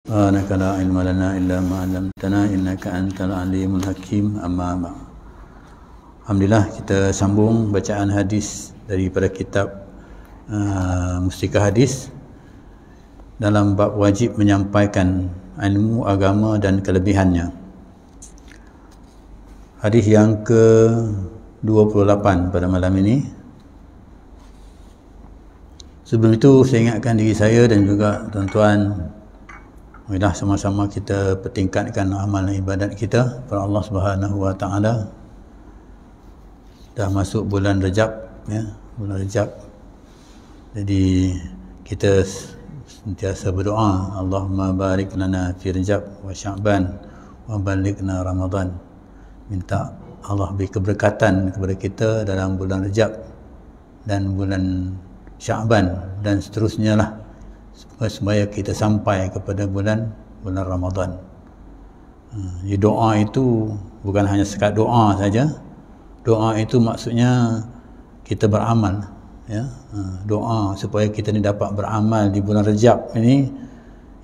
سبحانك لا علم لنا إلا ما علمتنا إنك أنت العليم الحكيم. أما بعد. Alhamdulillah, kita sambung bacaan hadis daripada kitab Mustika Hadis dalam bab wajib menyampaikan ilmu agama dan kelebihannya. Hadis yang ke-28 pada malam ini. Sebelum itu saya ingatkan diri saya dan juga tuan-tuan, marilah sama-sama kita pertingkatkan amal ibadat kita kepada Allah Subhanahu wa taala. Dah masuk bulan Rejab, ya, bulan Rejab. Jadi kita sentiasa berdoa, Allahumma barik lana fi Rejab wa Sya'ban wa balighna Ramadan. Minta Allah beri keberkatan kepada kita dalam bulan Rejab dan bulan Sya'ban dan seterusnya lah, supaya kita sampai kepada bulan Ramadan. Jadi doa itu bukan hanya sekadar doa saja. Doa itu maksudnya kita beramal, ya. Doa supaya kita ni dapat beramal di bulan Rejab ini,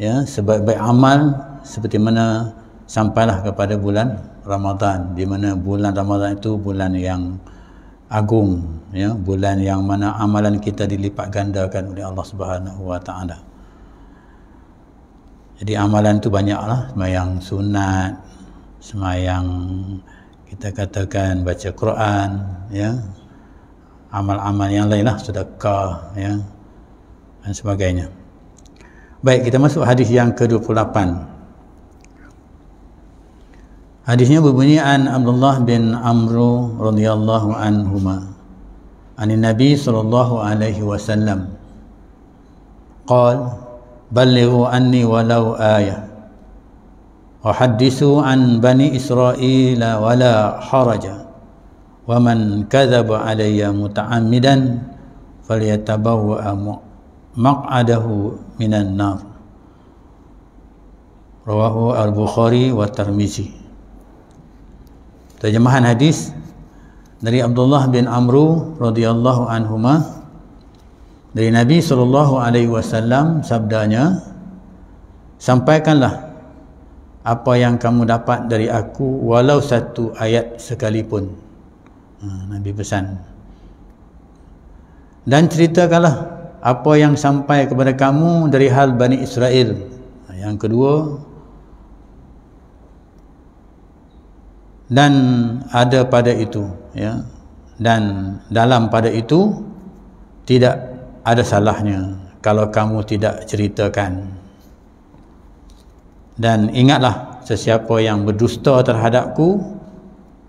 ya, sebaik-baik amal seperti mana sampailah kepada bulan Ramadan, di mana bulan Ramadan itu bulan yang agung, ya, bulan yang mana amalan kita dilipat gandakan oleh Allah Subhanahu wa taala. Jadi amalan tu banyaklah, sembahyang sunat, sembahyang kita katakan baca Quran, ya, amal-amal yang lainlah, sedekah, ya, dan sebagainya. Baik, kita masuk hadis yang ke-28. Hadisnya berbunyi an Abdullah bin Amr radhiyallahu anhuma anin Nabi sallallahu alaihi wasallam qala ballighu anni walau ayah wa hadithu an bani Israila wala haraja wa man kadzaba alayya muta'ammidan falyatabawwa maq'adahu minan nar. Rawahu al-Bukhari wa Tirmizi. Terjemahan hadis dari Abdullah bin Amr radhiyallahu anhuma, dari Nabi sallallahu alaihi wasallam, sabdanya, sampaikanlah apa yang kamu dapat dari aku walau satu ayat sekalipun. Nabi pesan. Dan ceritakanlah apa yang sampai kepada kamu dari hal Bani Israel. Yang kedua, dan ada pada itu, ya, dan dalam pada itu tidak ada salahnya kalau kamu tidak ceritakan. Dan ingatlah, sesiapa yang berdusta terhadapku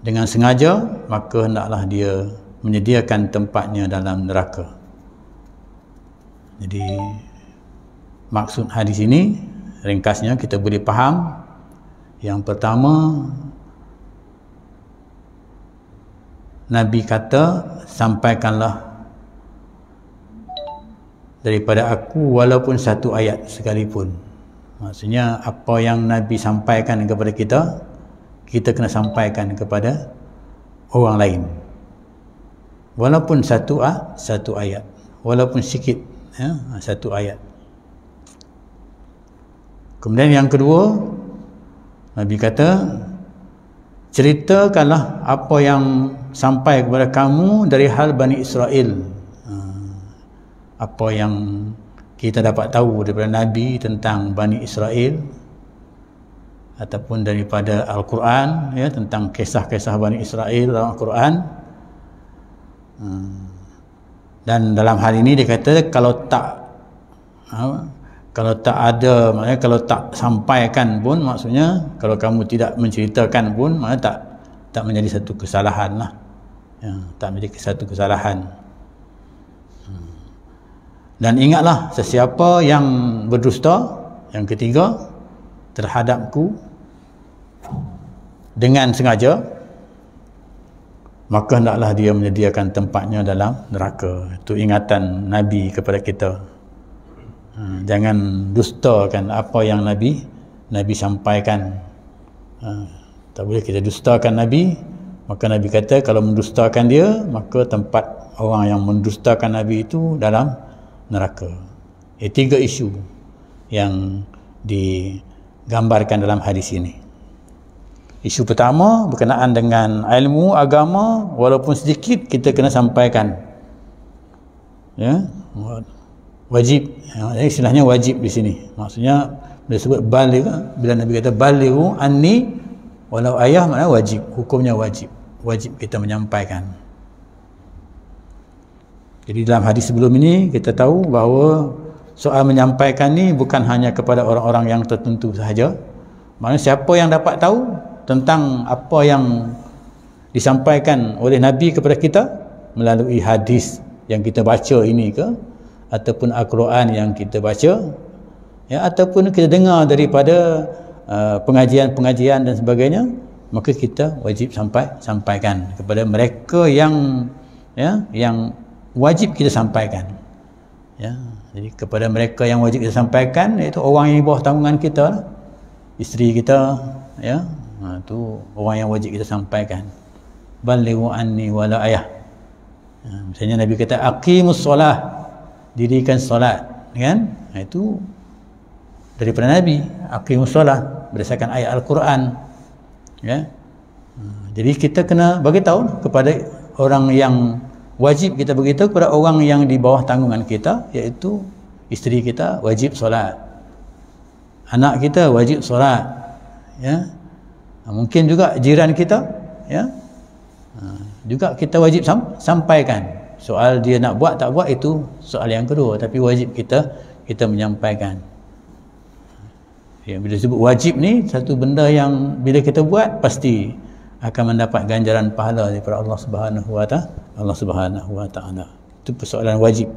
dengan sengaja, maka hendaklah dia menyediakan tempatnya dalam neraka. Jadi maksud hadis ini, ringkasnya kita boleh faham. Yang pertama, Nabi kata, sampaikanlah daripada aku walaupun satu ayat sekalipun. Maksudnya apa yang Nabi sampaikan kepada kita, kita kena sampaikan kepada orang lain, walaupun satu ayat, walaupun sikit, ya, satu ayat. Kemudian yang kedua, Nabi kata, ceritakanlah apa yang sampai kepada kamu dari hal Bani Israel. Apa yang kita dapat tahu daripada Nabi tentang Bani Israel, ataupun daripada Al-Quran, ya, tentang kisah-kisah Bani Israel dalam Al-Quran. Dan dalam hal ini dia kata, kalau tak ada, maknanya kalau tak sampaikan pun, maksudnya kalau kamu tidak menceritakan pun, maknanya tak menjadi satu kesalahan lah, ya, tak menjadi satu kesalahan. Dan ingatlah, sesiapa yang berdusta, yang ketiga, terhadapku dengan sengaja, maka hendaklah dia menyediakan tempatnya dalam neraka. Itu ingatan Nabi kepada kita. Jangan dustakan apa yang Nabi sampaikan. Tak boleh kita dustakan Nabi. Maka Nabi kata, kalau mendustakan dia, maka tempat orang yang mendustakan Nabi itu dalam neraka. Tiga isu yang digambarkan dalam hadis ini. Isu pertama berkenaan dengan ilmu agama, walaupun sedikit kita kena sampaikan. Ya, wajib. Istilahnya wajib di sini. Maksudnya bila sebut baligh, bila Nabi kata balighu anni walau ayah, maknanya wajib, hukumnya wajib. Wajib kita menyampaikan. Jadi dalam hadis sebelum ini kita tahu bahawa soal menyampaikan ni bukan hanya kepada orang-orang yang tertentu sahaja. Maksudnya siapa yang dapat tahu tentang apa yang disampaikan oleh Nabi kepada kita melalui hadis yang kita baca ini ke, ataupun Al-Quran yang kita baca, ya, ataupun kita dengar daripada pengajian-pengajian dan sebagainya, maka kita wajib sampaikan kepada mereka yang, ya, yang wajib kita sampaikan, ya. Jadi kepada mereka yang wajib kita sampaikan, iaitu orang yang di bawah tanggungan kita lah. Isteri kita, ya, itu orang yang wajib kita sampaikan. Balighu anni wala ayah. Misalnya Nabi kata aqimus solah, dirikan solat, kan? Itu daripada Nabi. Aqimus solah berdasarkan ayat Al-Quran, ya. Jadi kita kena bagi tahu kepada orang yang wajib kita beritahu kepada orang yang di bawah tanggungan kita, iaitu isteri kita wajib solat, anak kita wajib solat, ya. Mungkin juga jiran kita, ya, juga kita wajib sampaikan. Soal dia nak buat tak buat itu soal yang kedua, tapi wajib kita menyampaikan. Ya, bila sebut wajib ni, satu benda yang bila kita buat pasti akan mendapat ganjaran pahala daripada Allah Subhanahu wa Ta'ala. Itu persoalan wajib.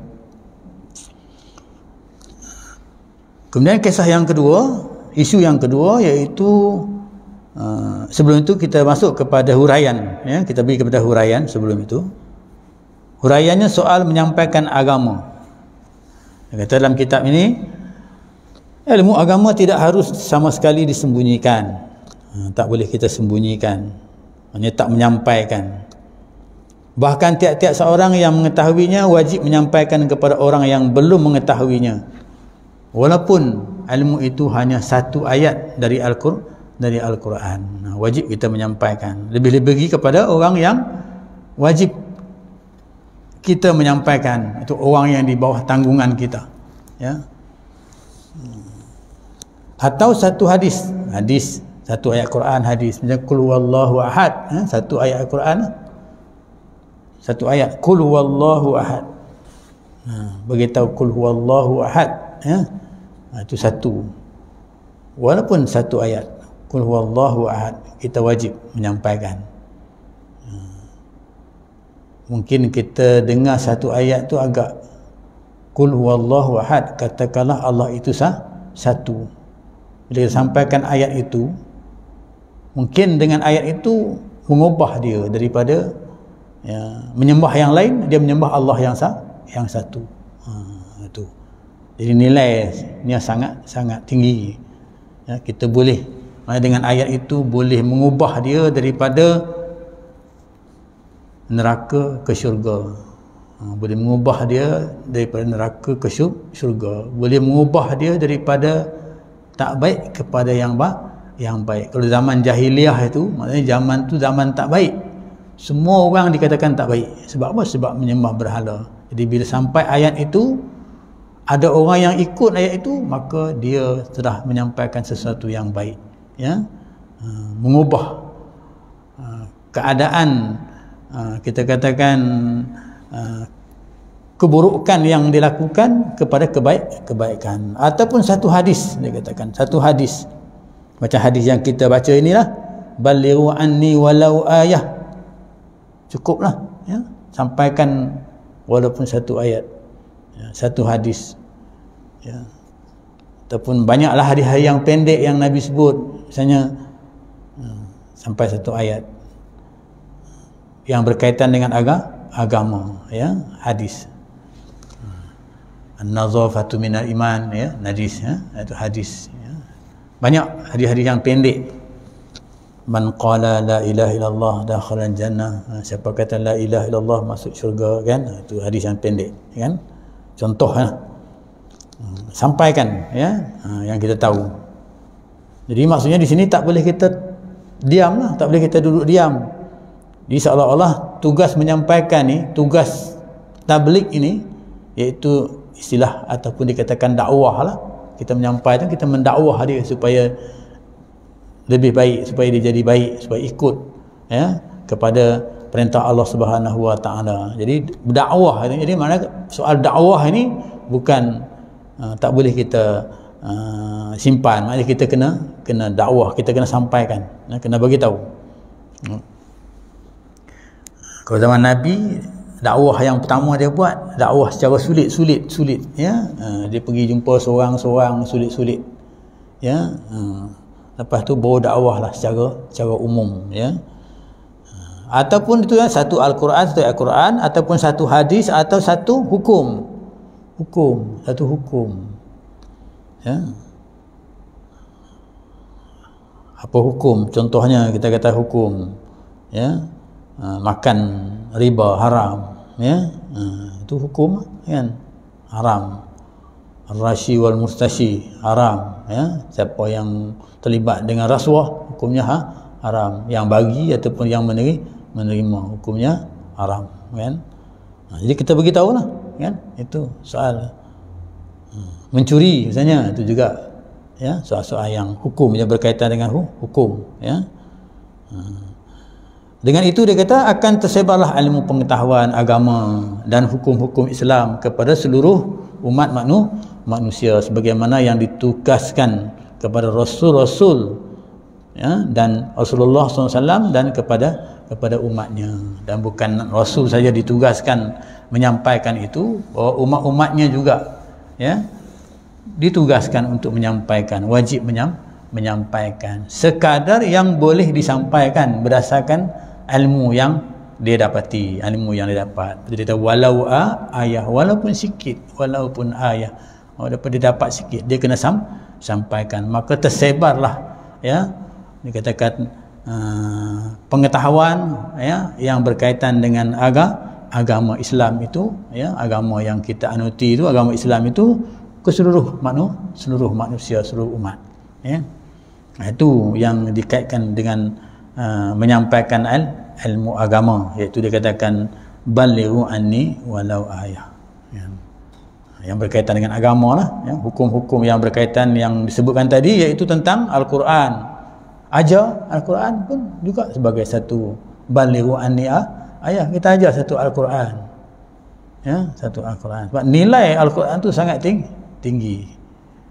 Kemudian kisah yang kedua, isu yang kedua, iaitu sebelum itu kita masuk kepada huraian, ya, kita beri kepada huraian sebelum itu. Huraiannya soal menyampaikan agama. Dia kata dalam kitab ini, ilmu agama tidak harus sama sekali disembunyikan. Tak boleh kita sembunyikan, hanya tak menyampaikan. Bahkan tiap-tiap seorang yang mengetahuinya wajib menyampaikan kepada orang yang belum mengetahuinya, walaupun ilmu itu hanya satu ayat dari Al-Quran. Wajib kita menyampaikan. Lebih-lebih kepada orang yang wajib kita menyampaikan, itu orang yang di bawah tanggungan kita, ya. Atau satu hadis, satu ayat Quran, hadis macam qul huwallahu ahad, satu ayat Al-Quran, satu ayat qul huwallahu ahad, beritahu qul huwallahu ahad, ya. Itu satu, walaupun satu ayat qul huwallahu ahad, kita wajib menyampaikan. Mungkin kita dengar satu ayat tu agak, qul huwallahu ahad, katakanlah Allah itu satu. Bila kita sampaikan ayat itu, mungkin dengan ayat itu mengubah dia daripada, ya, menyembah yang lain, dia menyembah Allah yang satu. Itu. Jadi nilainya sangat tinggi. Ya, kita boleh dengan ayat itu boleh mengubah dia daripada neraka ke syurga, boleh mengubah dia daripada neraka ke syurga, boleh mengubah dia daripada tak baik kepada yang baik. Kalau zaman jahiliah itu, maknanya zaman tu zaman tak baik, semua orang dikatakan tak baik. Sebab apa? Sebab menyembah berhala. Jadi bila sampai ayat itu, ada orang yang ikut ayat itu, maka dia telah menyampaikan sesuatu yang baik, ya, mengubah keadaan, kita katakan keburukan yang dilakukan kepada kebaikan. Ataupun satu hadis, dia katakan satu hadis, macam hadis yang kita baca inilah, balighu anni walau ayah, cukuplah, ya, sampaikan walaupun satu ayat, ya, satu hadis, ya. Ataupun banyaklah hadis-hadis yang pendek yang Nabi sebut, misalnya sampai satu ayat yang berkaitan dengan agama, ya, hadis. An-nazafatu minal iman, ya, hadis, ya, itu hadis, ya. Banyak hadis-hadis yang pendek. Man qala la ilaha illallah dakhala jannah, siapa kata la ilaha illallah masuk syurga, kan. Itu hadis yang pendek, kan. Contoh, ya. sampaikan, ya, yang kita tahu. Jadi maksudnya di sini tak boleh kita diam lah, tak boleh kita duduk diam. Jadi seolah-olah tugas menyampaikan ni, tugas tabligh ini, iaitu istilah ataupun dikatakan dakwah lah. Kita menyampaikan, kita mendakwah dia supaya lebih baik, supaya dia jadi baik, supaya ikut, ya, kepada perintah Allah Subhanahu Wa Taala. Jadi berdakwah, jadi mana soal dakwah ini bukan tak boleh kita simpan, maknanya kita kena dakwah, kita kena sampaikan, kena bagi tahu. Kalau zaman Nabi, dakwah yang pertama dia buat dakwah secara sulit, ya. Dia pergi jumpa seorang-seorang sulit, ya. Lepas tu baru dakwah lah secara umum, ya. Ataupun itu ya, satu Al-Quran, ataupun satu hadis, atau satu hukum, satu hukum, ya. Apa hukum? Contohnya kita kata hukum, ya, makan riba haram, ya, itu hukum, kan, haram. Ar-rashi wal mustashi haram, ya. Siapa yang terlibat dengan rasuah hukumnya haram, yang bagi ataupun yang menerima hukumnya haram, kan. Jadi kita bagi tahu lah, kan, itu soal mencuri misalnya, itu juga, ya, soal-soal yang hukum, yang berkaitan dengan hukum, ya. Dengan itu dia kata akan tersebarlah ilmu pengetahuan agama dan hukum-hukum Islam kepada seluruh umat manusia sebagaimana yang ditugaskan kepada rasul-rasul, ya, dan Rasulullah SAW dan kepada umatnya. Dan bukan Rasul saja ditugaskan menyampaikan itu, umat-umatnya juga, ya, ditugaskan untuk menyampaikan, wajib menyampaikan sekadar yang boleh disampaikan berdasarkan ilmu yang dia dapati, ilmu yang dia dapat. Dia kata walau ayah, walaupun sikit, walaupun ayah, walaupun dia dapat sikit, dia kena sampaikan, maka tersebarlah, ya, dikatakan pengetahuan, ya, yang berkaitan dengan agama Islam itu, ya, agama yang kita anuti itu, agama Islam itu ke seluruh manusia, seluruh umat, ya. Itu yang dikaitkan dengan menyampaikan ilmu agama, iaitu dikatakan balighu anni walau ayah, ya. Yang berkaitan dengan agama lah, ya, hukum-hukum yang berkaitan yang disebutkan tadi, iaitu tentang Al-Quran. Ajar Al-Quran pun juga sebagai satu balighu anni ayah, kita ajar satu Al-Quran, ya, satu Al-Quran. Sebab nilai Al-Quran tu sangat tinggi,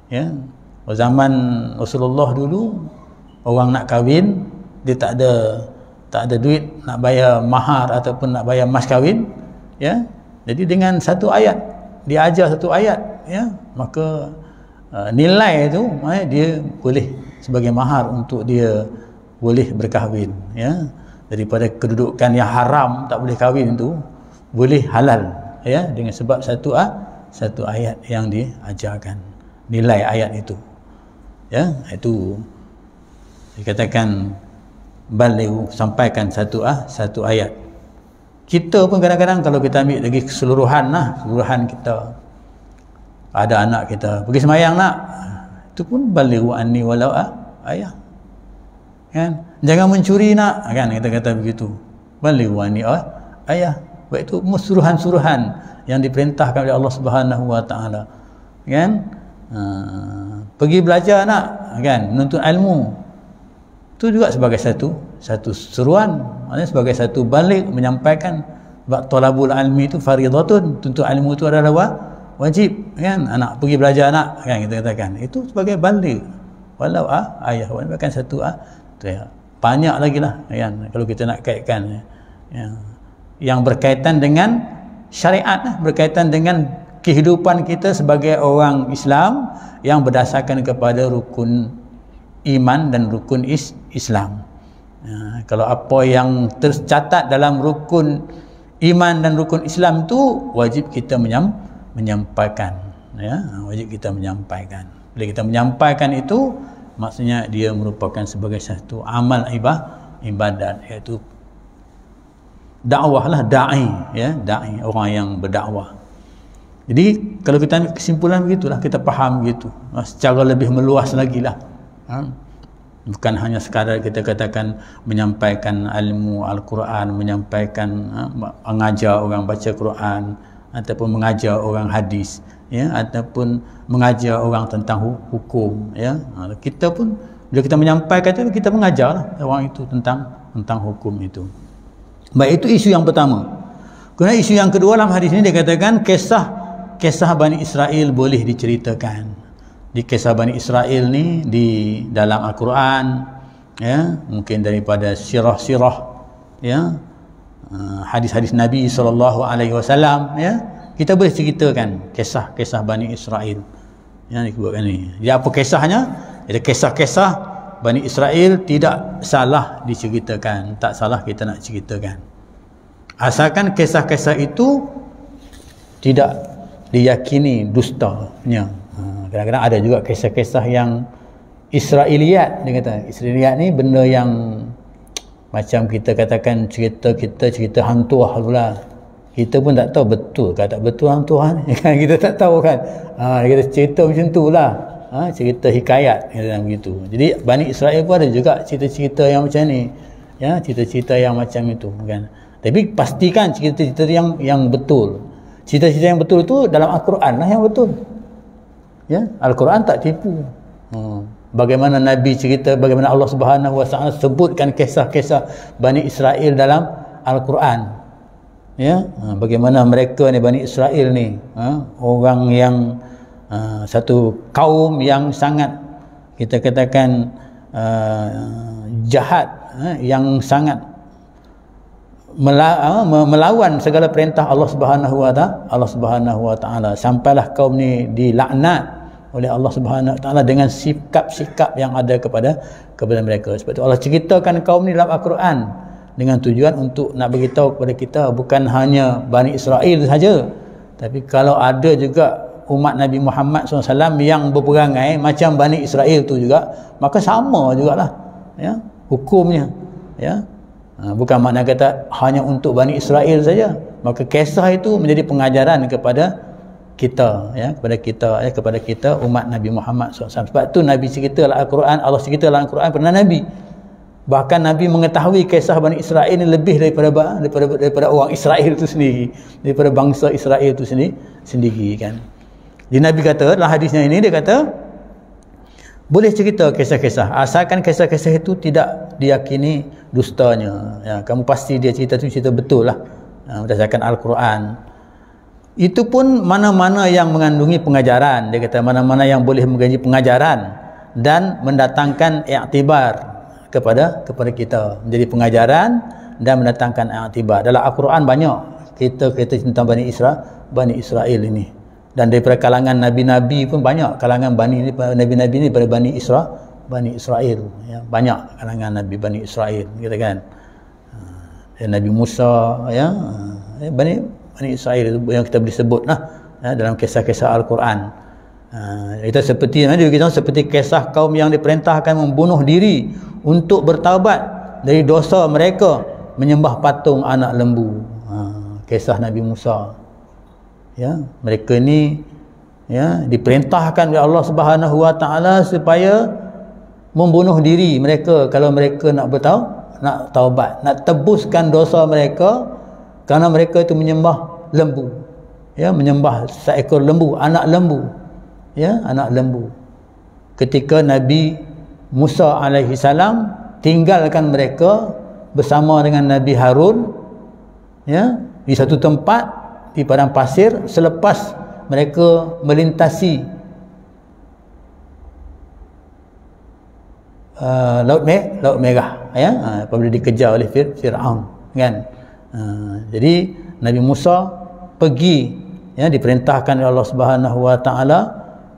ya. Zaman Rasulullah dulu, orang nak kahwin, dia tak ada duit nak bayar mahar ataupun nak bayar mas kahwin, ya. Jadi dengan satu ayat, dia ajar satu ayat, ya, maka nilai itu, dia boleh sebagai mahar untuk dia boleh berkahwin, ya. Daripada kedudukan yang haram tak boleh kahwin itu boleh halal, ya, dengan sebab satu ayat yang diajarkan, nilai ayat itu, ya. Itu dikatakan balighu, sampaikan satu ayat. Kita pun kadang-kadang kalau kita ambil lagi keseluruhan kita, ada anak kita pergi semayang nak, itu pun balighu anni walau ayah, kan. Jangan mencuri nak, kan, kita kata begitu, balighu anni ayah. Baik, itu suruhan-suruhan yang diperintahkan oleh Allah Subhanahu Wa Taala, kan. Pergi belajar nak, kan, menuntut ilmu, itu juga sebagai satu seruan, maknanya sebagai satu baligh, menyampaikan sebab talabul ilmi itu fardhatun, tuntut ilmu itu adalah wajib, kan. Anak pergi belajar nak, kan, kita katakan itu sebagai baligh walau ayah, bahkan satu banyak lagi lah, kan, kalau kita nak kaitkan, ya, yang berkaitan dengan syariat, berkaitan dengan kehidupan kita sebagai orang Islam yang berdasarkan kepada rukun iman dan rukun Islam. Kalau apa yang tercatat dalam rukun iman dan rukun Islam itu wajib kita menyampaikan, ya, wajib kita menyampaikan. Bila kita menyampaikan itu, maksudnya dia merupakan sebagai satu amal ibadat, iaitu dakwah lah, da'i, ya, da'i, orang yang berdakwah. Jadi kalau kita ambil kesimpulan begitulah, kita faham begitu secara lebih meluas lagi lah. Bukan hanya sekadar kita katakan menyampaikan ilmu Al-Quran, menyampaikan mengajar orang baca Quran, ataupun mengajar orang hadis, ya, ataupun mengajar orang tentang hukum, ya. Kita pun bila kita menyampaikan itu, kita mengajar orang itu tentang hukum itu. Baik, itu isu yang pertama. Kemudian isu yang kedua dalam hadis ini dia katakan kisah Bani Israel boleh diceritakan. Di kisah Bani Israel ni di dalam Al-Quran, ya, mungkin daripada sirah-sirah, ya, hadis-hadis Nabi SAW, ya, kita boleh ceritakan kisah-kisah Bani Israel. Yang disebutkan ni. Jadi apa kisahnya? Jadi kisah-kisah Bani Israel tidak salah diceritakan, tak salah kita nak ceritakan. Asalkan kisah-kisah itu tidak diyakini dustanya. Kadang-kadang ada juga kisah-kisah yang Israiliyat, dia kata. Israiliyat ni benda yang macam kita katakan cerita hantuah pula. Kita pun tak tahu betul ke tak betul hantuah ni. Kita tak tahu kan. Dia kata cerita macam tu lah. Cerita hikayat, kata begitu. Jadi Bani Israel pun ada juga cerita-cerita yang macam ni. Ya, cerita-cerita yang macam itu kan. Tapi pastikan cerita-cerita yang betul. Cerita-cerita yang betul itu dalam Al-Quran lah yang betul. Ya, Al-Quran tak tipu. Bagaimana Nabi cerita, bagaimana Allah Subhanahu Wa Taala sebutkan kisah-kisah Bani Israel dalam Al-Quran. Ya, bagaimana mereka ni Bani Israel ni, orang yang satu kaum yang sangat kita katakan jahat, yang sangat melawan segala perintah Allah Subhanahu Wa Taala, sampailah kaum ni dilaknat oleh Allah Subhanahu Wa Taala dengan sikap-sikap yang ada kepada mereka. Sebab itu Allah ceritakan kaum ni dalam Al-Quran dengan tujuan untuk nak beritahu kepada kita bukan hanya Bani Israel saja, tapi kalau ada juga umat Nabi Muhammad SAW yang berperangai macam Bani Israel tu juga, maka sama jugalah, ya, hukumnya, ya. Bukan makna kata hanya untuk Bani Israel saja. Maka kisah itu menjadi pengajaran kepada kita, ya, kepada kita umat Nabi Muhammad SAW. Sebab tu Nabi cerita dalam Al-Quran, Allah cerita dalam Al-Quran pernah Nabi. Bahkan Nabi mengetahui kisah Bani Israel ini lebih daripada orang Israel itu sendiri, daripada bangsa Israel itu sendiri kan. Jadi Nabi kata dalam hadisnya ini, dia kata boleh cerita kisah-kisah asalkan kisah-kisah itu tidak diyakini dustanya, ya, kamu pasti dia cerita itu cerita betul lah, berdasarkan Al-Quran. Itu pun mana-mana yang mengandungi pengajaran, dia kata mana-mana yang boleh mengandungi pengajaran dan mendatangkan iktibar kepada kita, menjadi pengajaran dan mendatangkan iktibar. Dalam Al-Quran banyak kita tentang Bani Israel ini, dan daripada kalangan nabi-nabi pun banyak kalangan nabi-nabi ni daripada Bani Israel, ya, banyak kalangan nabi Bani Israel, kita kan. Nabi Musa, ya, Bani Israel yang kita boleh sebut lah, ya, dalam kisah-kisah Al-Quran. Kita seperti kisah kaum yang diperintahkan membunuh diri untuk bertaubat dari dosa mereka menyembah patung anak lembu. Kisah Nabi Musa, ya, mereka ni, ya, diperintahkan oleh Allah Subhanahu Wa Taala supaya membunuh diri mereka kalau mereka nak taubat, nak tebuskan dosa mereka, kerana mereka itu menyembah lembu, ya, menyembah seekor lembu, anak lembu, ya, anak lembu. Ketika Nabi Musa alaihi salam tinggalkan mereka bersama dengan Nabi Harun, ya, di satu tempat di padang pasir selepas mereka melintasi Laut Merah, ya, apabila dikejar oleh Fir'aun, kan. Jadi Nabi Musa pergi, ya, diperintahkan oleh Allah Subhanahu Wa Taala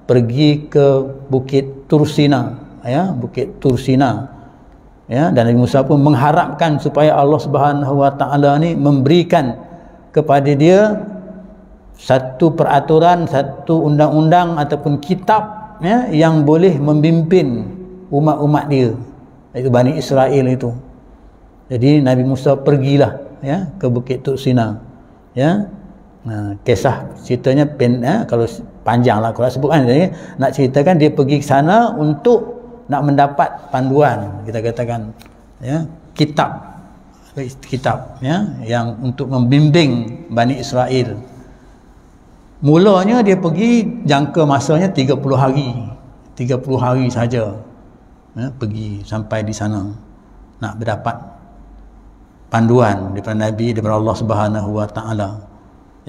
pergi ke Bukit Tursina, ya, Bukit Tursina, ya, dan Nabi Musa pun mengharapkan supaya Allah Subhanahu Wa Taala ni memberikan kepada dia satu peraturan, satu undang-undang ataupun kitab, ya, yang boleh membimbing umat-umat dia, iaitu Bani Israel itu. Jadi Nabi Musa pergilah, ya, ke Bukit Tursina, ya, Kisah ceritanya kalau panjang lah kalau sebut kan, nak ceritakan dia pergi ke sana untuk nak mendapat panduan, kita katakan ya, kitab ya, yang untuk membimbing Bani Israel. Mulanya dia pergi, jangka masanya 30 hari saja ya, pergi sampai di sana nak berdapat panduan daripada Nabi, daripada Allah Subhanahu Wa Taala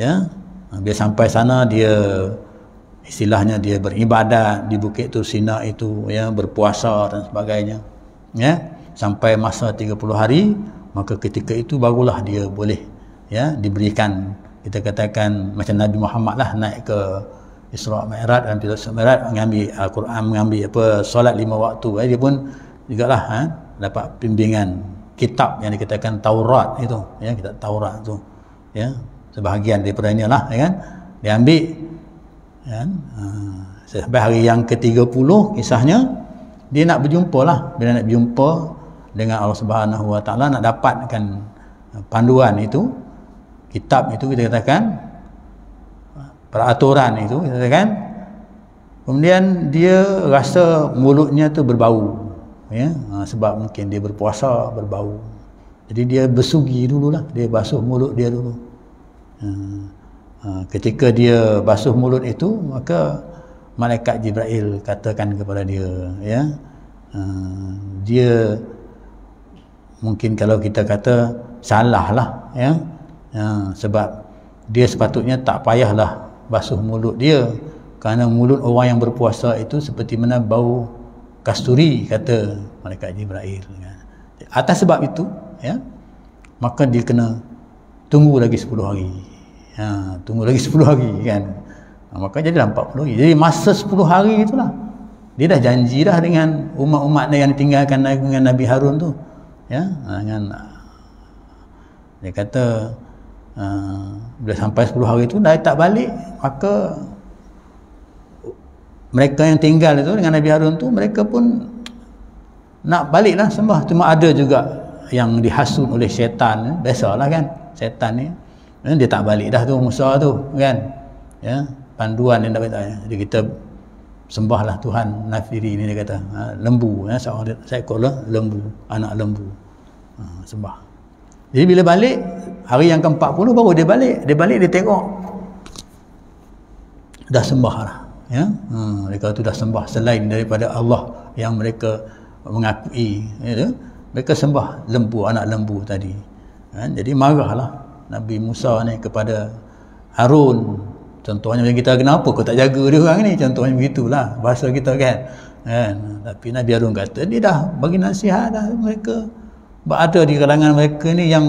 ya. Dia sampai sana, dia istilahnya dia beribadat di Bukit Tursina itu ya, berpuasa dan sebagainya ya, sampai masa 30 hari, maka ketika itu barulah dia boleh ya diberikan, kita katakan macam Nabi Muhammad lah naik ke Isra Mi'raj dan Isra Mi'raj, mengambil Al-Quran, mengambil solat 5 waktu dia pun jugalah dapat bimbingan kitab yang dikatakan Taurat itu ya, kitab Taurat itu ya, sebahagian daripadanya lah ya kan, dia ambil ya, sampai hari yang ke-30 kisahnya dia nak berjumpa lah, bila nak berjumpa dengan Allah Subhanahu Wa Taala, nak dapatkan panduan itu, kitab itu kita katakan, peraturan itu kita katakan. Kemudian dia rasa mulutnya tu berbau ya, sebab mungkin dia berpuasa, berbau, jadi dia bersugi dululah, dia basuh mulut dia dulu. Ketika dia basuh mulut itu, maka malaikat Jibril katakan kepada dia ya, dia mungkin kalau kita kata salah lah ya, sebab dia sepatutnya tak payahlah basuh mulut dia, kerana mulut orang yang berpuasa itu seperti mana bau kasturi, kata malaikat Jibril. Atas sebab itu ya, maka dia kena tunggu lagi 10 hari. Tunggu lagi 10 hari kan. Maka jadilah 40 hari. Jadi masa 10 hari itulah dia dah janji dah dengan umat-umat yang ditinggalkan dengan Nabi Harun tu ya, dengan dia kata bila sampai 10 hari itu dah tak balik, maka mereka yang tinggal itu dengan Nabi Harun tu, mereka pun nak baliklah sembah. Cuma ada juga yang dihasut oleh syaitan, biasalah kan syaitan ni, dia tak balik dah tu Musa tu kan ya, panduan yang dapat. Jadi kita sembahlah Tuhan Nafiri ni, dia kata lembu ya, seekor lembu, anak lembu, sembah. Jadi bila balik hari yang ke-40 baru dia balik, dia tengok dah sembah lah ya, mereka tu dah sembah selain daripada Allah yang mereka mengakui ya, mereka sembah lembu, anak lembu tadi kan. Jadi marahlah Nabi Musa ni kepada Harun, contohnya macam kita, kenapa kau tak jaga dia orang ni, contohnya begitulah bahasa kita kan. Tapi Nabi Harun kata dia dah bagi nasihat dah, mereka berada di kalangan mereka ni yang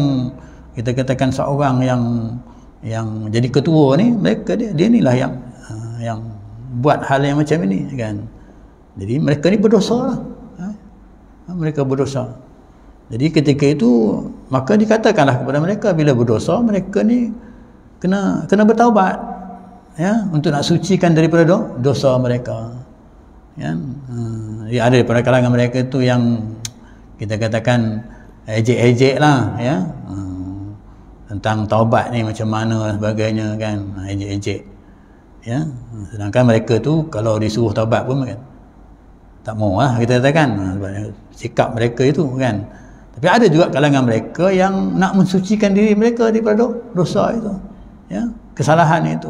kita katakan seorang yang jadi ketua ni, mereka dia inilah yang buat hal yang macam ini kan. Jadi mereka ni berdosa lah, mereka berdosa. Jadi ketika itu maka dikatakanlah kepada mereka, bila berdosa mereka ni kena bertaubat ya, untuk nak sucikan daripada dosa mereka ya. Ada daripada kalangan mereka itu yang kita katakan ejek-ejek lah ya, tentang taubat ni macam mana sebagainya kan, ejek-ejek ya. Sedangkan mereka tu kalau disuruh taubat pun kan tak mau lah, kita katakan sikap mereka itu kan. Tapi ada juga kalangan mereka yang nak mensucikan diri mereka daripada dosa itu ya, kesalahan itu,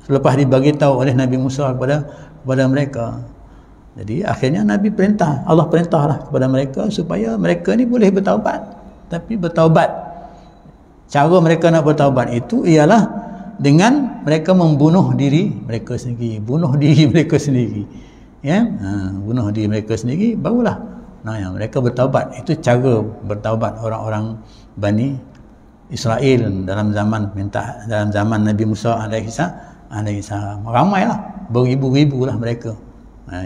selepas dibagi tahu oleh Nabi Musa kepada mereka. Jadi akhirnya Allah perintahlah kepada mereka supaya mereka ni boleh bertaubat. Tapi bertaubat, cara mereka nak bertaubat itu ialah dengan mereka membunuh diri mereka sendiri, bunuh diri mereka sendiri ya, bunuh diri mereka sendiri, barulah yang mereka bertaubat. Itu cara bertaubat orang-orang Bani Israel dalam zaman Nabi Musa alaihi salam. Ramailah, beribu-ribu lah mereka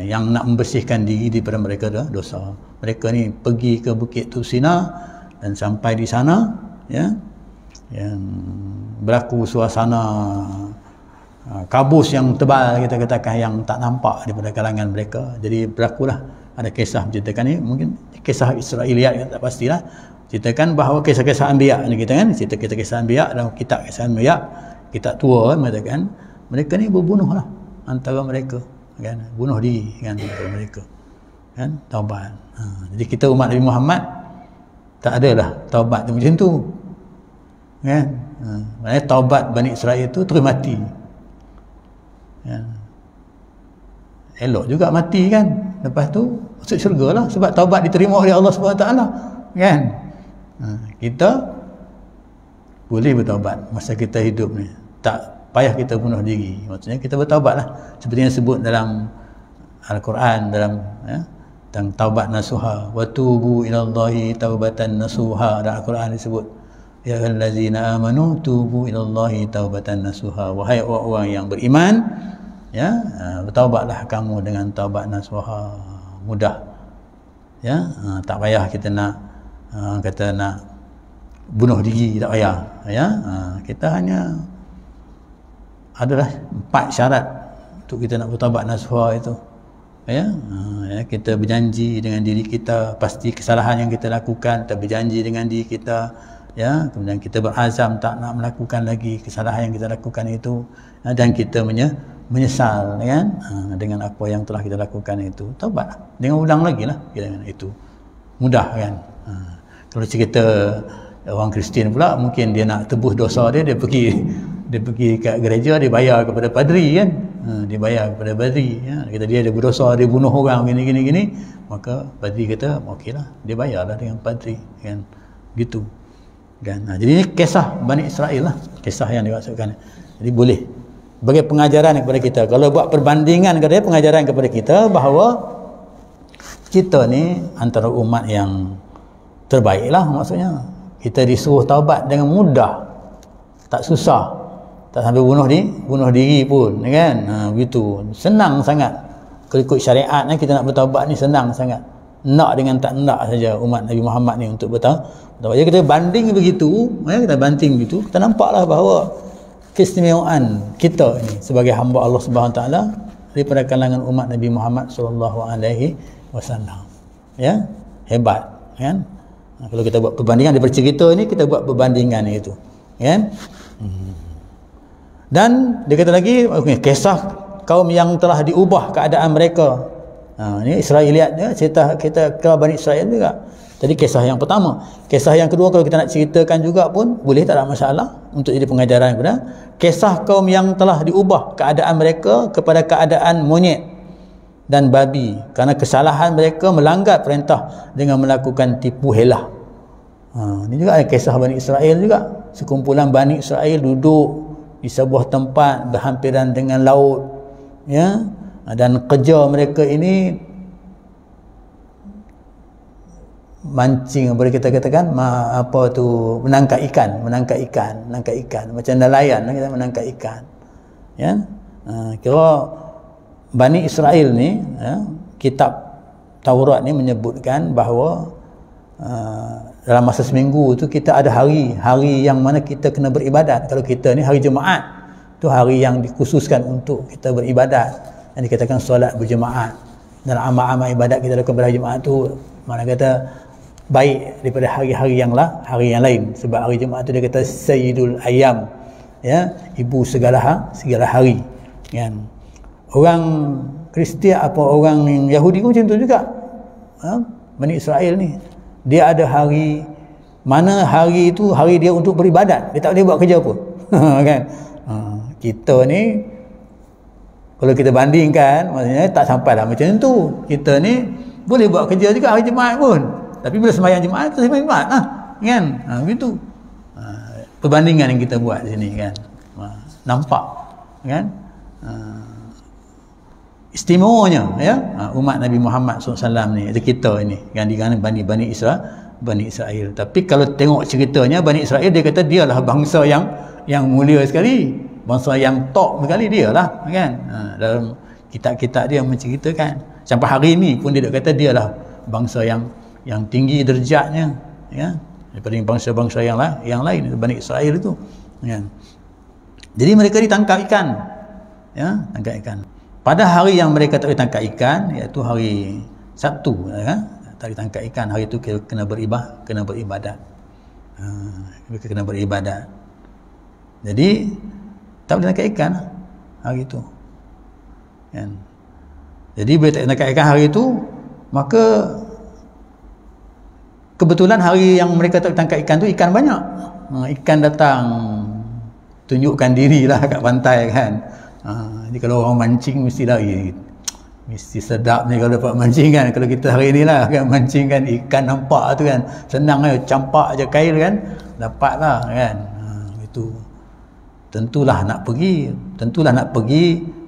yang nak membersihkan diri daripada mereka dosa. Mereka ni pergi ke Bukit Tursina dan sampai di sana ya, yang berlaku suasana kabus yang tebal, kita katakan, yang tak nampak daripada kalangan mereka. Jadi berlakulah ada kisah menceritakan ni, mungkin kisah Israiliyat, tak pastilah, ceritakan bahawa kisah-kisah Anbiya ni, kita kan cerita kisah Anbiya dalam kitab kisah Anbiya kitab tua mengatakan mereka ni berbunuhlah antara mereka, kan, bunuh diri kan antara mereka, kan, taubat. Jadi kita umat Nabi Muhammad tak adalah taubat tu macam tu, kan. Maknanya taubat Bani Israel tu terus mati, kan. Elok juga mati kan, lepas tu masuk syurga lah, sebab taubat diterima oleh Allah SWT, kan. Kita boleh bertaubat masa kita hidup ni, tak payah kita bunuh diri, maksudnya kita bertaubat lah, seperti yang disebut dalam Al-Quran, dalam tentang taubat nasuha, wa tubu ilallahi taubatan nasuha. Dalam Al-Quran disebut, ya ayyuhallazina amanu tubu ilallahi taubatan nasuha, wahai orang-orang yang beriman, ya, bertaubatlah kamu dengan taubat nasuha, mudah, ya, tak payah kita nak kata nak bunuh diri, tak payah, ya. Kita hanya adalah 4 syarat untuk kita nak bertaubat nasuha itu, ya. Kita berjanji dengan diri kita pasti kesalahan yang kita lakukan, kita berjanji dengan diri kita, ya, kemudian kita berazam tak nak melakukan lagi kesalahan yang kita lakukan itu, dan kita menyesal, kan, dengan apa yang telah kita lakukan itu, taubat dengan ulang lagi lah, itu mudah, kan. Kalau cerita orang Kristian pula, mungkin dia nak tebus dosa dia pergi kat gereja, dia bayar kepada padri, kan. Dia bayar kepada padri, ya. Kata dia ada berdosa, dia bunuh orang gini, maka padri kata okeylah, dia bayarlah dengan padri, kan, gitu, kan. Jadi ini kisah Bani Israel lah, kisah yang dimaksudkan. Jadi boleh bagi pengajaran kepada kita, kalau buat perbandingan kepada pengajaran kepada kita bahawa kita ni antara umat yang terbaik lah, maksudnya kita disuruh taubat dengan mudah, tak susah, tak sampai bunuh diri pun, kan. Begitu senang sangat. Kalau ikut syariat ni, kita nak bertaubat ni senang sangat, nak dengan tak nak saja umat Nabi Muhammad ni untuk bertaubat. Jadi kita banding begitu, kita banding begitu, kita nampaklah bahawa keistimewaan kita ini sebagai hamba Allah Subhanahu Taala daripada kalangan umat Nabi Muhammad sallallahu alaihi wasallam, ya, hebat, kan. Kalau kita buat perbandingan daripada cerita ini, kita buat perbandingan itu, kan. Dan dia kata lagi, kisah kaum yang telah diubah keadaan mereka. Ini Israeliat dia, cerita kita ke Bani Israel juga. Jadi kisah yang pertama. Kisah yang kedua, kalau kita nak ceritakan juga pun boleh, tak ada masalah, untuk jadi pengajaran kepada. Kisah kaum yang telah diubah keadaan mereka kepada keadaan monyet dan babi, kerana kesalahan mereka melanggar perintah dengan melakukan tipu helah. Ini juga ada kisah Bani Israel juga. Sekumpulan Bani Israel duduk di sebuah tempat berhampiran dengan laut, ya, dan kerja mereka ini mancing, boleh kita katakan menangkap ikan macam nelayan, kita menangkap ikan, ya. Kira Bani Israel ni, ya, kitab Taurat ni menyebutkan bahawa dalam masa seminggu tu kita ada hari yang mana kita kena beribadat. Kalau kita ni hari Jumaat tu hari yang dikhususkan untuk kita beribadat, yang dikatakan solat berjemaat. Dan amal-amal ibadat kita lakukan pada hari Jumaat tu, mana kata baik daripada hari-hari yang lain, sebab hari Jumaat tu dia kata Sayyidul Ayyam, ya, ibu segala hari, kan. Orang Kristian apa orang Yahudi pun macam tu juga, Bani Israel ni, dia ada hari mana hari itu hari dia untuk beribadat, dia tak boleh buat kerja pun. Kan. Kita ni kalau kita bandingkan, maksudnya tak sampai lah macam tu. Kita ni boleh buat kerja juga hari Jumaat pun, tapi bila sembahyang Jumaat tu sembahyang Jumaat lah, kan. Begitu perbandingan yang kita buat di sini, kan. Nampak, kan, istimewanya, ya, umat Nabi Muhammad SAW ni, kita ini, kan, dengan Bani Israel. Tapi kalau tengok ceritanya Bani Israel, dia kata dialah bangsa yang mulia sekali, bangsa yang top sekali, dialah, kan. Dalam kitab-kitab dia menceritakan sampai hari ini pun dia kata dialah bangsa yang tinggi derajatnya, ya, daripada bangsa-bangsa yang lain, Bani Israel itu, kan. Jadi mereka ditangkap ikan, ya, tangkap ikan. Pada hari yang mereka tak boleh tangkap ikan, iaitu hari Sabtu, kan? Tak boleh tangkap ikan, hari itu kena beribadat. Mereka kena beribadat. Jadi tak boleh tangkap ikan hari tu kan. Jadi bila tak tangkap ikan hari tu, maka kebetulan hari yang mereka tak tangkap ikan tu ikan banyak. Ikan datang tunjukkan diri lah kat pantai kan. Jadi kalau orang mancing mesti lari, mesti sedap ni kalau dapat mancing kan. Kalau kita hari ni lah kan mancing kan, ikan nampak tu kan, senang je, campak je kail kan, dapat lah kan. Itu tentulah nak pergi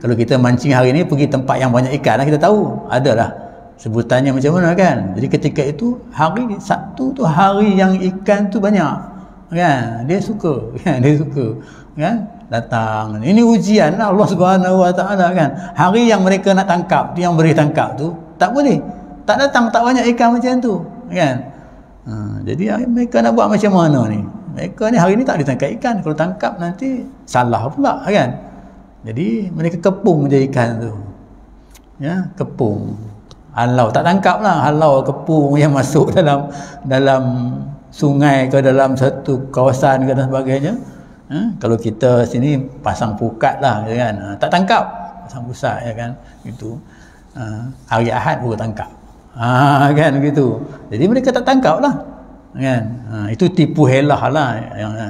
kalau kita mancing hari ni, pergi tempat yang banyak ikan lah, kita tahu adalah sebutannya macam mana kan. Jadi ketika itu hari Sabtu tu hari yang ikan tu banyak kan, dia suka kan, datang. Ini ujian Allah Subhanahu Wa Taala kan. Hari yang mereka nak tangkap tu, yang boleh tangkap tu tak boleh, tak datang, tak banyak ikan macam tu kan. Jadi mereka nak buat macam mana ni? Mereka ni hari ni tak boleh tangkap ikan, kalau tangkap nanti salah pula kan. Jadi mereka kepung je ikan tu ya, kepung, halau, tak tangkap lah, halau kepung yang masuk dalam sungai ke dalam satu kawasan ke dan sebagainya. Kalau kita sini pasang pukat lah kan, tak tangkap, pasang pusat ya kan, itu hari Ahad baru tangkap kan gitu. Jadi mereka tak tangkap lah kan. Itu tipu helah lah,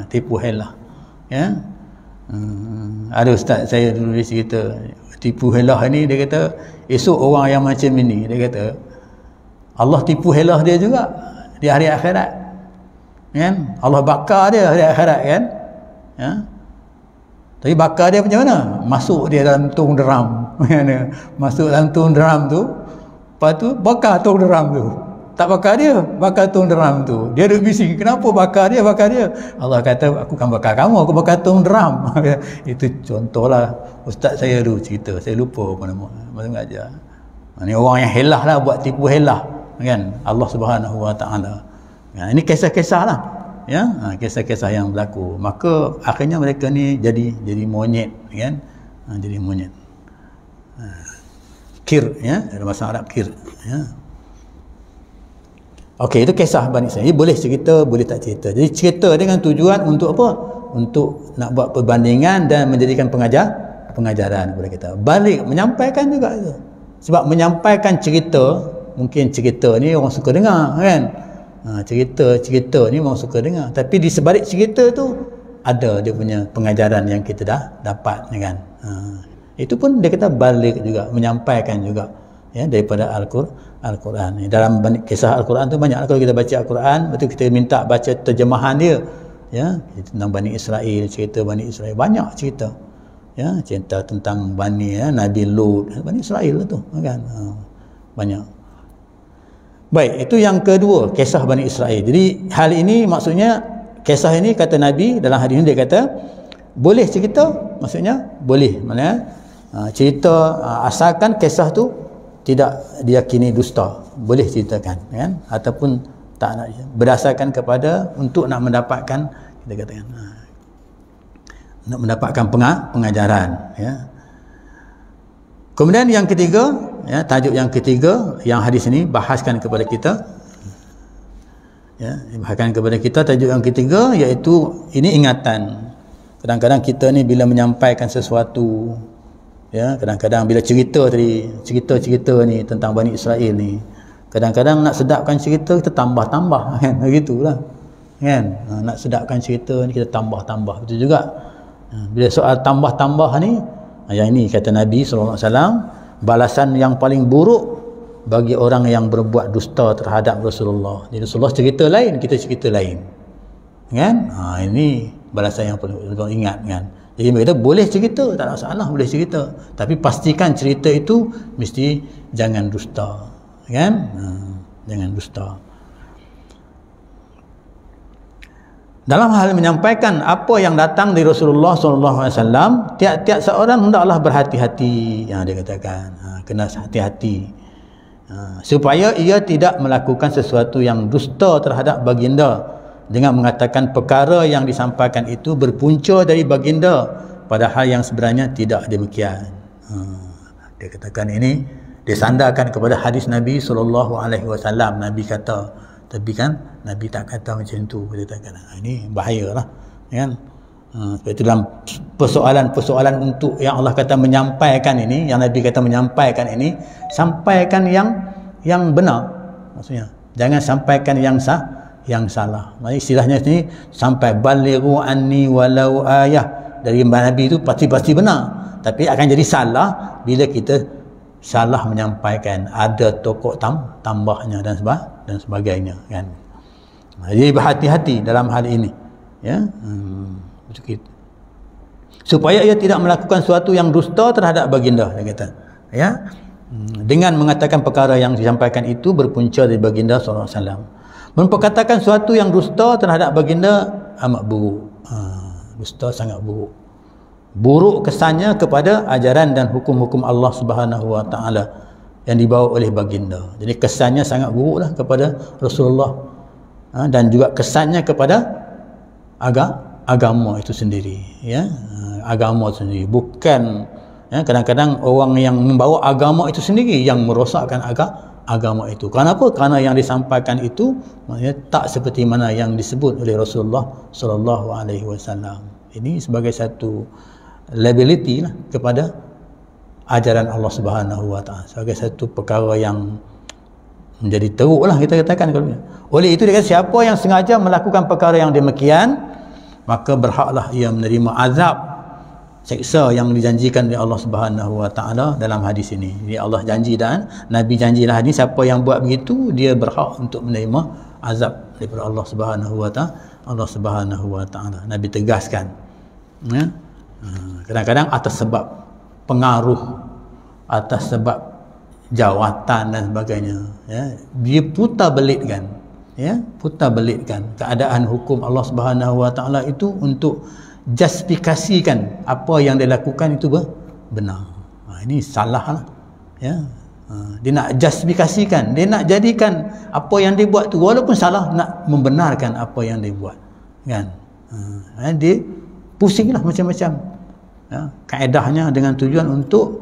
tipu helah ya. Ada ustaz saya dulu dia cerita tipu helah ni, dia kata esok orang yang macam ini, dia kata Allah tipu helah dia juga di hari akhirat kan. Allah bakar dia hari akhirat kan ya. Tapi bakar dia macam mana? Masuk dia dalam tong deram masuk dalam tong deram tu, lepas tu bakar tong deram tu. Tak bakar dia, bakar tong deram tu. Dia duduk bising, kenapa bakar dia? Allah kata, aku kan bakar kamu, aku bakar tong deram. Itu contohlah ustaz saya dulu cerita, saya lupa apa nama masa mengajar. Ini orang yang helah lah, buat tipu helah kan Allah Subhanahu Wa Taala. Ini kisah-kisah lah ya, kisah-kisah yang berlaku. Maka akhirnya mereka ni jadi monyet kan, jadi monyet. Kir ya, dalam bahasa Arab kir ya. Okey, itu kisah Bani Israil. Boleh cerita, boleh tak cerita. Jadi cerita dengan tujuan untuk apa? Untuk nak buat perbandingan dan menjadikan pengajaran kepada kita. Balik menyampaikan juga itu. Sebab menyampaikan cerita, mungkin cerita ni orang suka dengar kan. Cerita ni orang suka dengar. Tapi di sebalik cerita tu ada dia punya pengajaran yang kita dah dapat kan. Itu pun dia kata balik juga, menyampaikan juga ya daripada Al-Quran. Dalam kisah Al-Quran tu banyak. Kalau kita baca Al-Quran, betul kita minta baca terjemahan dia ya, tentang Bani Israil, cerita Bani Israil, banyak cerita ya, cerita tentang Bani ya, Nabi Lut, Bani Israil tu kan. Banyak. Baik, itu yang kedua, kisah Bani Israil. Jadi hal ini maksudnya, kisah ini kata Nabi dalam hadis ini, dia kata boleh cerita, maksudnya boleh, maknanya cerita asalkan kisah tu tidak diyakini dusta, boleh ceritakan kan, ataupun tak nak, berdasarkan kepada untuk nak mendapatkan, kita katakan nak mendapatkan pengajaran ya. Kemudian yang ketiga ya, tajuk yang ketiga yang hadis ini bahaskan kepada kita ya, bahaskan kepada kita, tajuk yang ketiga iaitu ini ingatan. Kadang-kadang kita ni bila menyampaikan sesuatu ya, kadang-kadang bila cerita ni tentang Bani Israil ni, kadang-kadang nak sedapkan cerita kita tambah-tambah kan, begitulah kan. Nak sedapkan cerita ni kita tambah-tambah, betul juga. Bila soal tambah-tambah ni, yang ini kata Nabi SAW, balasan yang paling buruk bagi orang yang berbuat dusta terhadap Rasulullah. Jadi Rasulullah cerita lain, kita cerita lain kan. Ini balasan yang paling ingat kan. Jadi mereka boleh cerita, tak ada masalah, boleh cerita, tapi pastikan cerita itu mesti jangan dusta kan. Jangan dusta. Dalam hal menyampaikan apa yang datang dari Rasulullah SAW, tiap-tiap seorang hendaklah berhati-hati. Yang dia katakan kena hati-hati supaya ia tidak melakukan sesuatu yang dusta terhadap baginda dengan mengatakan perkara yang disampaikan itu berpunca dari baginda, padahal yang sebenarnya tidak demikian. Dia katakan ini disandarkan kepada hadis Nabi SAW. Nabi kata, tapi kan Nabi tak kata macam tu. Dia katakan ini bahaya lah kan. Sebab itu dalam persoalan-persoalan untuk yang Allah kata menyampaikan ini, yang Nabi kata menyampaikan ini, sampaikan yang benar. Maksudnya jangan sampaikan yang salah. Maksudnya istilahnya sini sampai balighu anni walau ayah, dari Nabi itu pasti benar, tapi akan jadi salah bila kita salah menyampaikan, ada tokok tambahnya dan sebagainya kan. Jadi berhati-hati dalam hal ini ya. Supaya ia tidak melakukan sesuatu yang dusta terhadap baginda, dia kata ya, dengan mengatakan perkara yang disampaikan itu berpunca dari baginda sallallahu alaihi wasallam. Memperkatakan sesuatu yang dusta terhadap baginda amat buruk. Dusta sangat buruk kesannya kepada ajaran dan hukum-hukum Allah Subhanahu wa taala yang dibawa oleh baginda. Jadi kesannya sangat buruklah kepada Rasulullah, dan juga kesannya kepada agama itu sendiri ya. Agama itu sendiri, bukan ya, kadang-kadang orang yang membawa agama itu sendiri yang merosakkan agama itu. Kenapa? Karena yang disampaikan itu maksudnya tak seperti mana yang disebut oleh Rasulullah sallallahu alaihi wasallam. Ini sebagai satu liability lah kepada ajaran Allah Subhanahu wa taala, sebagai satu perkara yang menjadi teruk lah kita katakan. Oleh itu dia kata siapa yang sengaja melakukan perkara yang demikian, maka berhaklah ia menerima azab, seksa yang dijanjikan oleh Allah Subhanahu wa taala dalam hadis ini. Jadi Allah janji dan Nabi janjilah hadis, siapa yang buat begitu dia berhak untuk menerima azab daripada Allah Subhanahu wa taala. Nabi tegaskan ya. Kadang-kadang atas sebab pengaruh, atas sebab jawatan dan sebagainya ya, dia putar belitkan keadaan hukum Allah Subhanahu wa taala itu untuk justifikasikan apa yang dia lakukan itu benar. Ini salah lah ya. Dia nak justifikasikan, dia nak jadikan apa yang dia buat tu walaupun salah, nak membenarkan apa yang dia buat kan. Dia pusinglah macam-macam ya, kaedahnya dengan tujuan untuk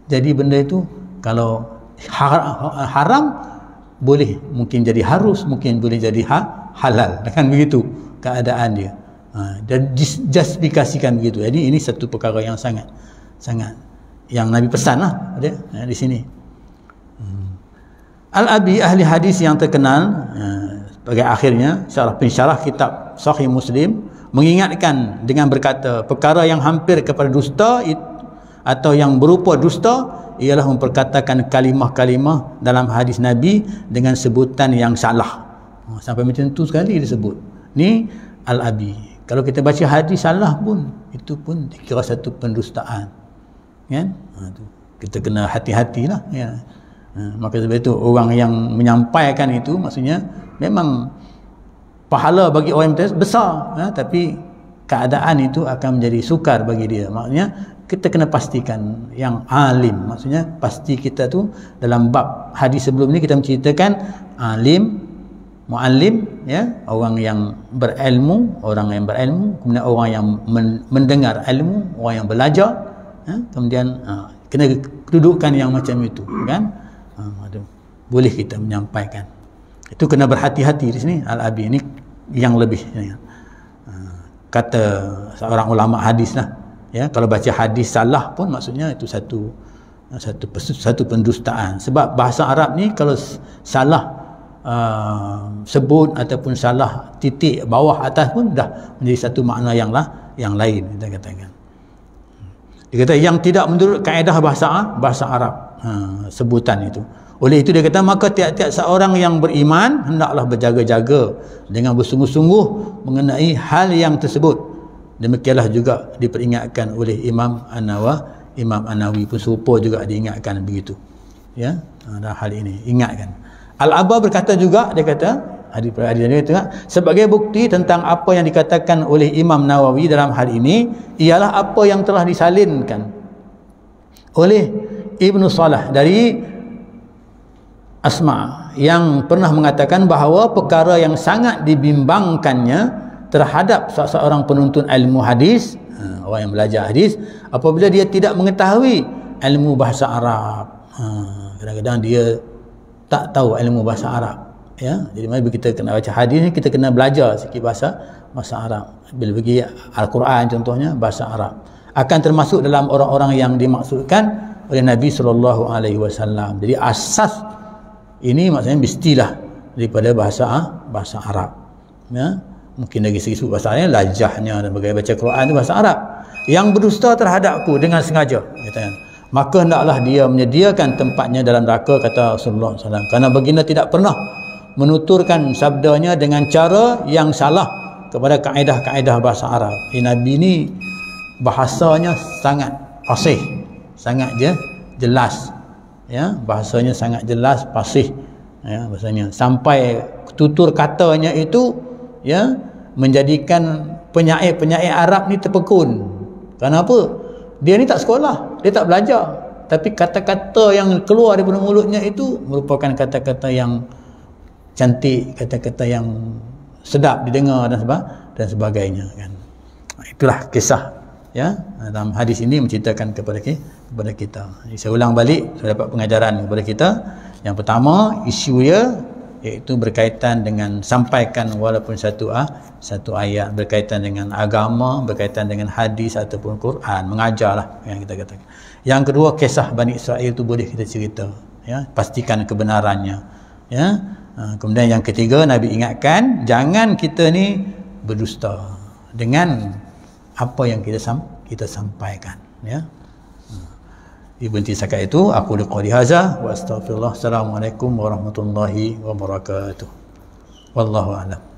jadi benda itu kalau haram boleh mungkin jadi harus, mungkin boleh jadi halal, kan begitu keadaan dia. Dan justifikasikan begitu. Jadi ini satu perkara yang sangat yang Nabi pesanlah dia di sini. Al-Abi, ahli hadis yang terkenal, sebagai akhirnya pensyarah kitab Sahih Muslim, mengingatkan dengan berkata perkara yang hampir kepada dusta atau yang berupa dusta ialah memperkatakan kalimah-kalimah dalam hadis Nabi dengan sebutan yang salah. Sampai macam tu sekali disebut. Ni Al-Abi. Kalau kita baca hadis salah pun, itu pun dikira satu pendustaan kan. Kita kena hati-hatilah ya. Maka sebab itu orang yang menyampaikan itu maksudnya memang pahala bagi orang yang besar ya, tapi keadaan itu akan menjadi sukar bagi dia. Maksudnya kita kena pastikan yang alim, maksudnya pasti kita tu dalam bab hadis sebelum ni kita menceritakan alim, muallim ya, orang yang berilmu, kemudian orang yang mendengar ilmu, orang yang belajar ya, kemudian kena kedudukan yang macam itu kan. Boleh kita menyampaikan itu, kena berhati-hati di sini. Al-Abi ini yang lebih ya. Kata seorang ulama hadis lah ya, kalau baca hadis salah pun maksudnya itu satu pendustaan. Sebab bahasa Arab ni kalau salah sebut ataupun salah titik bawah atas pun dah menjadi satu makna yang lain kita katakan. Dia kata yang tidak menurut kaedah bahasa Arab sebutan itu. Oleh itu dia kata maka tiap-tiap seorang yang beriman hendaklah berjaga-jaga dengan bersungguh-sungguh mengenai hal yang tersebut. Demikianlah juga diperingatkan oleh Imam An-Nawawi pun serupa juga diingatkan begitu ya, dalam hal ini ingatkan. Al-Aba berkata juga, dia kata hadis itu sebagai bukti tentang apa yang dikatakan oleh Imam Nawawi dalam hal ini ialah apa yang telah disalinkan oleh Ibnu Salah dari Asma yang pernah mengatakan bahawa perkara yang sangat dibimbangkannya terhadap seorang penuntut ilmu hadis, orang yang belajar hadis, apabila dia tidak mengetahui ilmu bahasa Arab. Kadang-kadang dia tak tahu ilmu bahasa Arab Ya, jadi mari kita kena baca hadis ni, kita kena belajar sikit bahasa Arab. Bila pergi Al-Quran contohnya bahasa Arab, akan termasuk dalam orang-orang yang dimaksudkan oleh Nabi SAW. Jadi asas ini maksudnya mestilah daripada bahasa Arab. Ya, mungkin dari segi bahasa Arab, lajahnya dan bagaimana baca Quran itu bahasa Arab. Yang berdusta terhadapku dengan sengaja, kata, maka hendaklah dia menyediakan tempatnya dalam neraka, kata Rasulullah SAW. Kerana baginda tidak pernah menuturkan sabdanya dengan cara yang salah kepada kaedah-kaedah bahasa Arab. Nabi ini bahasanya sangat fasih, sangat jelas. Ya, bahasanya sangat jelas, fasih. Ya, bahasanya sampai tutur katanya itu ya menjadikan penyair-penyair Arab ni terpekun. Kenapa? Dia ni tak sekolah, dia tak belajar, tapi kata-kata yang keluar daripada mulutnya itu merupakan kata-kata yang cantik, kata-kata yang sedap didengar dan sebagainya, kan. Itulah kisah ya dalam hadis ini menceritakan kepada kita. Jadi, saya ulang balik, saya dapat pengajaran kepada kita. Yang pertama, isu dia iaitu berkaitan dengan sampaikan walaupun satu ayat, berkaitan dengan agama, berkaitan dengan hadis ataupun Quran, mengajarlah yang kita katakan. Yang kedua, kisah Bani Israel itu boleh kita cerita, ya, pastikan kebenarannya, ya. Kemudian yang ketiga, Nabi ingatkan jangan kita ni berdusta dengan apa yang kita sampaikan, ya. Berhenti setakat itu. Aku liqauli hadza wa astaghfirullah. Assalamualaikum warahmatullahi wabarakatuh. Wallahu a'lam.